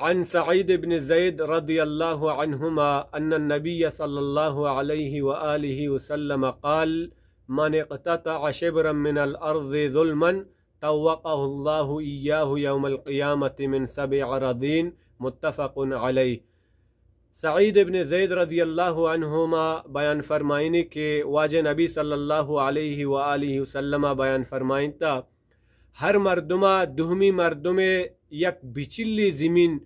عن سعيد بن زيد رضي الله عنهما أن النبي صلى الله عليه وآله وسلم قال من اقتطع شبرا من الأرض ظلما طوقه الله إياه يوم القيامة من 7 أراضين متفق علیہ۔ سعید ابن زید رضی اللہ عنہما بیان فرمائنی کہ واجہ نبی صلی اللہ علیہ وآلہ وسلم بیان فرمائن تا ہر مردمہ دہمی مردم یک بچلی زمین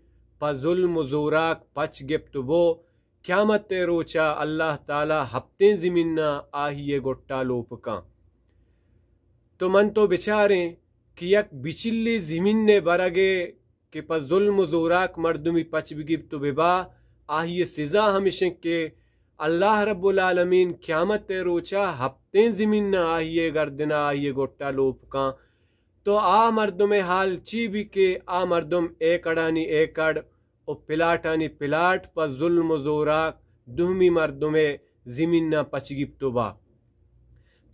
پا ظلم و زوراک پچ گپت بو قیامت روچا اللہ تعالی ہفتیں زمین نا آہیے گٹا لوپکاں۔ تو من تو بچاریں کہ یک بچلی زمین نے برگے کہ پا ظلم و زوراک مردمی پچ بگپت ببا آہیے سزا ہمیشن کہ اللہ رب العالمین قیامت روچا ہفتیں زمین نا آہیے گردنا آہیے گٹا لوپکاں۔ تو آ مردم حال چی بھی کہ آ مردم ایکڑانی ایکڑ او پلاٹانی پلاٹ پا ظلم و زوراک دہمی مردم زمین نا پچگپتو با۔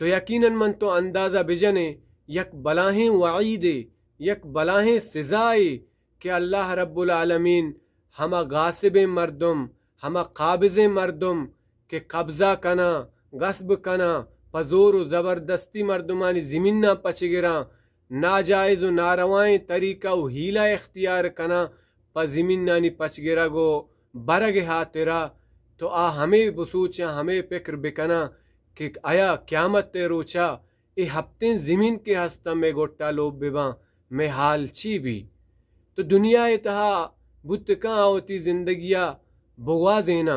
تو یقیناً من تو اندازہ بجنے یک بلاہیں وعیدے یک بلاہیں سزائے کہ اللہ رب العالمین ہما غاصب مردم ہما قابض مردم کہ قبضہ کنا غصب کنا پا زور و زبردستی مردمانی زمین نا پچگراں ناجائز و ناروائیں طریقہ و ہیلہ اختیار کنا پا زمین نانی پچگرہ گو برگ ہاترہ۔ تو آ ہمیں بسوچا ہمیں فکر بکنا کہ آیا قیامت روچا اے ہفتیں زمین کے ہستا میں گوٹا لوب بباں میں حال چی بھی۔ تو دنیا اتہا بتکاں آوتی زندگیہ بغوازینا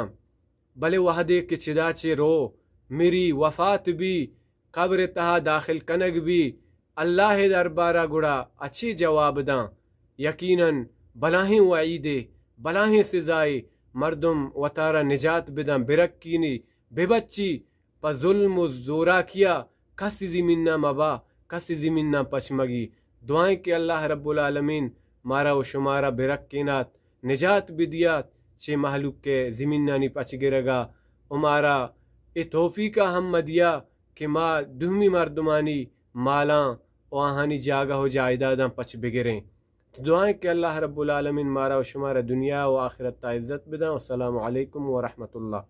بلے وحدے کے چداچے رو میری وفات بھی قبر تہا داخل کنگ بھی اللہ دربارہ گڑا اچھی جواب داں۔ یقیناً بلاہیں وعیدے بلاہیں سزائے مردم وطارہ نجات بداں برکینی بے بچی پا ظلم و زورا کیا کسی زمین نہ مبا کسی زمین نہ پچمگی۔ دعائیں کہ اللہ رب العالمین مارا و شمارا برکینات نجات بدیات چے محلوق کے زمین نانی پچ گرگا ہمارا اے توفیقہ ہم مدیا کہ ما دہمی مردمانی مالاں و آہانی جاگہ ہو جائیداداں پچ بگریں۔ دعائیں کہ اللہ رب العالمین مارا و شمارا دنیا و آخرت تا عزت بداں۔ السلام علیکم ورحمۃ اللہ۔